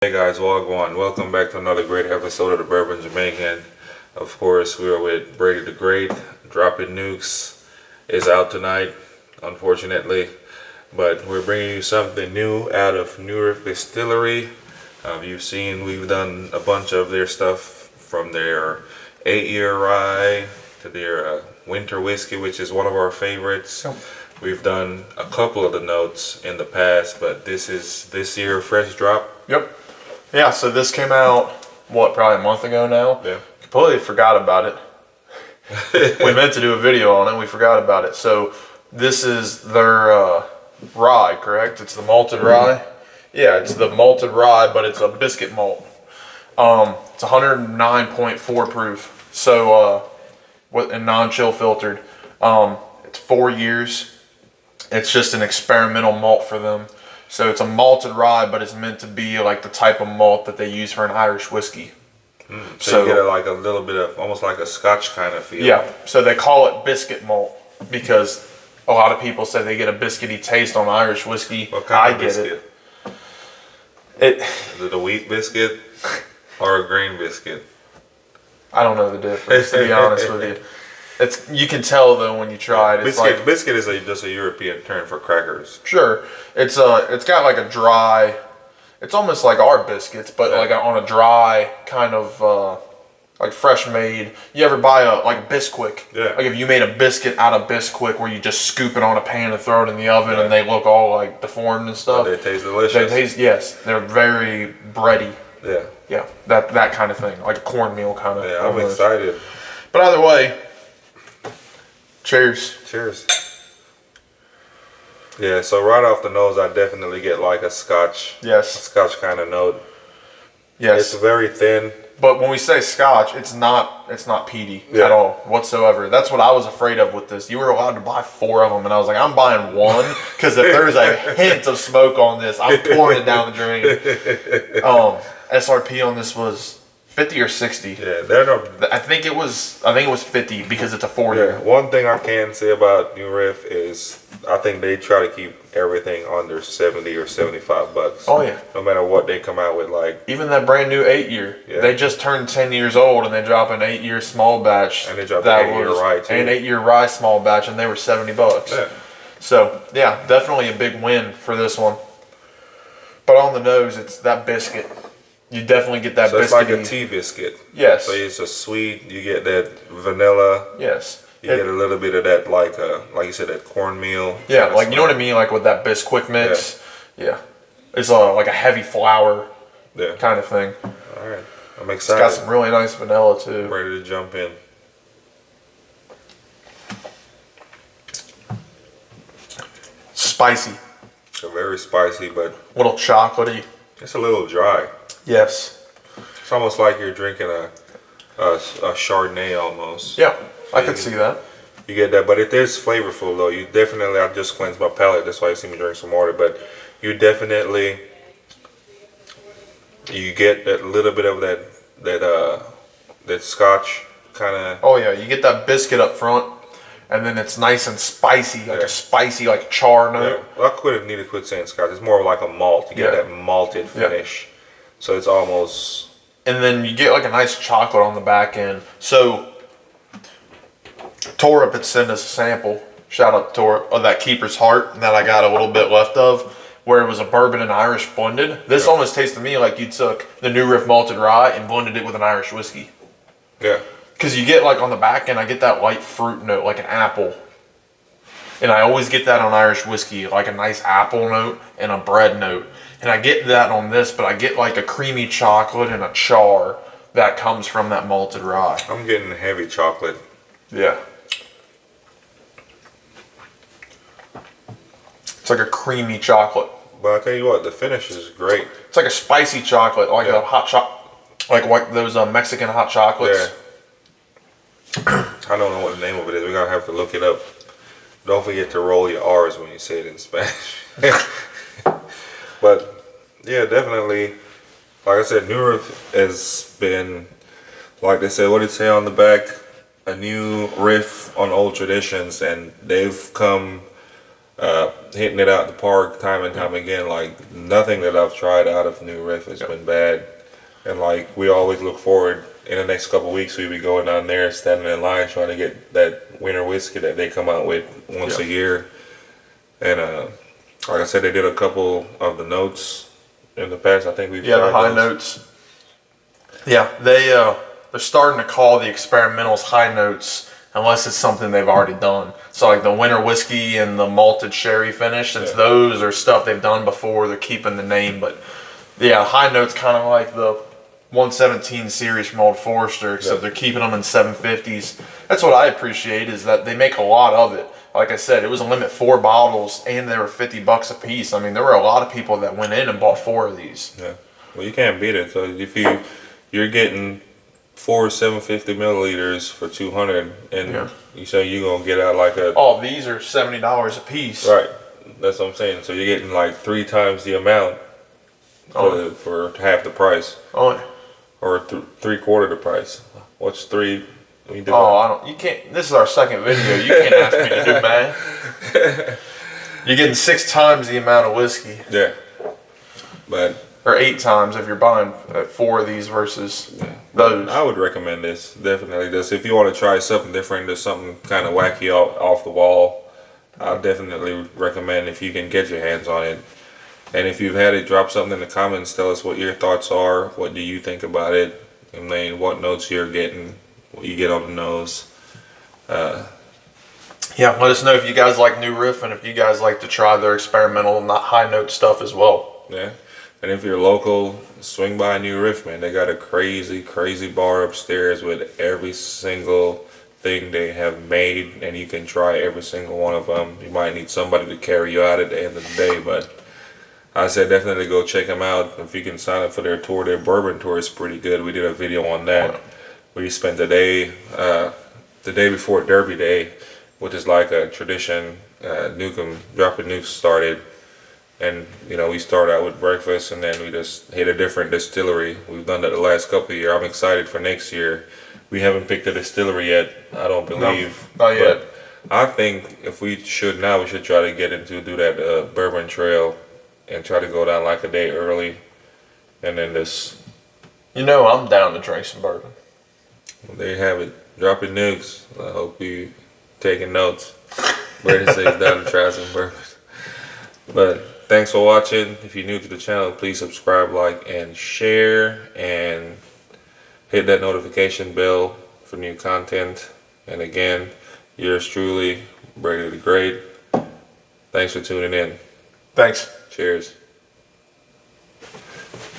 Hey guys, Wagwan. Welcome back to another great episode of the Bourbon Jamaican. Of course, we are with Brady the Great. Dropping Nukes is out tonight, unfortunately. But we're bringing you something new out of Riff Distillery. You've seen we've done a bunch of their stuff from their 8-year rye to their winter whiskey, which is one of our favorites. We've done a couple of the notes in the past, but this is this year fresh drop. Yep. Yeah, so this came out, what, probably a month ago now? Yeah. Completely forgot about it. We meant to do a video on it, we forgot about it. So this is their rye, correct? It's the malted rye? Yeah, it's the malted rye, but it's a biscuit malt. It's 109.4 proof, so and non-chill filtered. It's 4 years. It's just an experimental malt for them. So it's a malted rye, but it's meant to be like the type of malt that they use for an Irish whiskey. So you get like a little bit of almost like a Scotch kind of feel. Yeah, so they call it biscuit malt because a lot of people say they get a biscuity taste on Irish whiskey. What kind of get biscuit? Is it a wheat biscuit or a grain biscuit? I don't know the difference, to be honest with you. You can tell though when you try it. Biscuit is just a European term for crackers. Sure, it's got like a dry. It's almost like our biscuits, but like on a dry kind of like fresh made. You ever buy a Bisquick? Yeah. Like if you made a biscuit out of Bisquick, where you just scoop it on a pan and throw it in the oven, and they look all like deformed and stuff. But they taste delicious. They taste, yes, they're very bready. Yeah. Yeah, that kind of thing, like a cornmeal kind of. Yeah, I'm excited. But either way, cheers. Cheers. Yeah, so right off the nose, I definitely get like a Scotch. Yes. A Scotch kind of note. Yes. It's very thin. But when we say Scotch, it's not peaty at all whatsoever. That's what I was afraid of with this. You were allowed to buy 4 of them, and I was like, I'm buying one because if there's a hint of smoke on this, I'm pouring it down the drain. SRP on this was 50 or 60. Yeah, they're no. I think it was 50 because it's a 4-year. Yeah, one thing I can say about New Riff is I think they try to keep everything under 70 or 75 bucks. Oh yeah. No matter what they come out with, like even that brand new 8-year. Yeah. They just turned 10 years old and they drop an 8-year small batch. And they drop an 8-year rye too. And 8-year rye small batch, and they were $70. Yeah. So yeah, definitely a big win for this one. But on the nose, it's that biscuit. You definitely get that biscuit. It's like a tea biscuit. Yes. So it's a sweet. You get that vanilla. Yes. You get a little bit of that, like you said, that cornmeal. Yeah, like you know what I mean, like with that Bisquick mix. Yeah. It's like a heavy flour. Yeah. Kind of thing. All right, I'm excited. It's got some really nice vanilla too. I'm ready to jump in. Spicy. It's very spicy, but A little chocolatey. it's a little dry. Yes. It's almost like you're drinking a Chardonnay almost. Yeah, I could see that. You get that, but it is flavorful though. You definitely, I just cleansed my palate. That's why you see me drink some water. But you definitely, you get that little bit of that Scotch kind of. Oh yeah, you get that biscuit up front, and then it's nice and spicy, like a spicy, like char note. Yeah. Well, I need to quit saying Scotch. It's more like a malt. You get that malted finish. So it's almost. And then you get like a nice chocolate on the back end. So Torup had sent us a sample. Shout out to Torup of that Keeper's Heart that I got a little bit left of, where it was a bourbon and Irish blended. This almost tasted to me like you took the New Riff malted rye and blended it with an Irish whiskey. Yeah. Because you get like on the back end, I get that light fruit note, like an apple. And I always get that on Irish whiskey, like a nice apple note and a bread note. And I get that on this, but I get like a creamy chocolate and a char that comes from that malted rye. I'm getting heavy chocolate. Yeah. It's like a creamy chocolate. But I tell you what, the finish is great. It's like a spicy chocolate, like a hot like those Mexican hot chocolates. Yeah. I don't know what the name of it is. We're going to have to look it up. Don't forget to roll your R's when you say it in Spanish. But yeah, definitely. Like I said, New Riff has been, like they said, what did it say on the back? A new riff on old traditions, and they've come hitting it out the park time and time again. Like nothing that I've tried out of New Riff has been bad. And like we always look forward in the next couple of weeks, we be going down there, standing in line, trying to get that winter whiskey that they come out with once a year. And like I said, they did a couple of the notes in the past. I think we've tried the high those. notes. Yeah, they're starting to call the experimentals high notes unless it's something they've already done. So like the winter whiskey and the malted sherry finish, since those are stuff they've done before, they're keeping the name. But yeah, high notes kind of like the 117 series from Old Forester, except they're keeping them in 750s. That's what I appreciate, is that they make a lot of it. Like I said, it was a limit 4 bottles, and they were $50 a piece. I mean, there were a lot of people that went in and bought 4 of these. Yeah, well, you can't beat it. So if you're getting 4 750 milliliters for 200, and you say you're gonna get out like a These are $70 a piece. right. That's what I'm saying. So you're getting like 3 times the amount for half the price. Or 3/4 the price. What's 3? I don't. You can't. This is our second video. You can't ask me to do math. You're getting 6 times the amount of whiskey. Yeah, but or 8 times if you're buying 4 of these versus those. I would recommend this. Definitely this. If you want to try something different, there's something kind of wacky off the wall, I'll definitely recommend if you can get your hands on it. And if you've had it, drop something in the comments. Tell us what your thoughts are. What do you think about it? I mean, what notes you're getting, what you get on the nose. Yeah, let us know if you guys like New Riff and if you guys like to try their experimental, not high note stuff as well. Yeah. And if you're local, swing by New Riff, man. They got a crazy, crazy bar upstairs with every single thing they have made, and you can try every single one of them. You might need somebody to carry you out at the end of the day, but I said definitely go check them out. If you can sign up for their tour, their bourbon tour is pretty good. We did a video on that. We spent the day before Derby Day, which is like a tradition. Dropping Nukes started. And, you know, we start out with breakfast and then we just hit a different distillery. We've done that the last couple of years. I'm excited for next year. We haven't picked a distillery yet, I don't believe. No, not yet. I think if we should try to get into do that bourbon trail and try to go down like a day early. And then this. You know I'm down to drink some bourbon. Well, there you have it. Dropping Nukes. I hope you taking notes. Brady says down to try some bourbon. But thanks for watching. If you're new to the channel, please subscribe, like, and share. And hit that notification bell for new content. And again, yours truly, Brady the Great. Thanks for tuning in. Thanks. Cheers.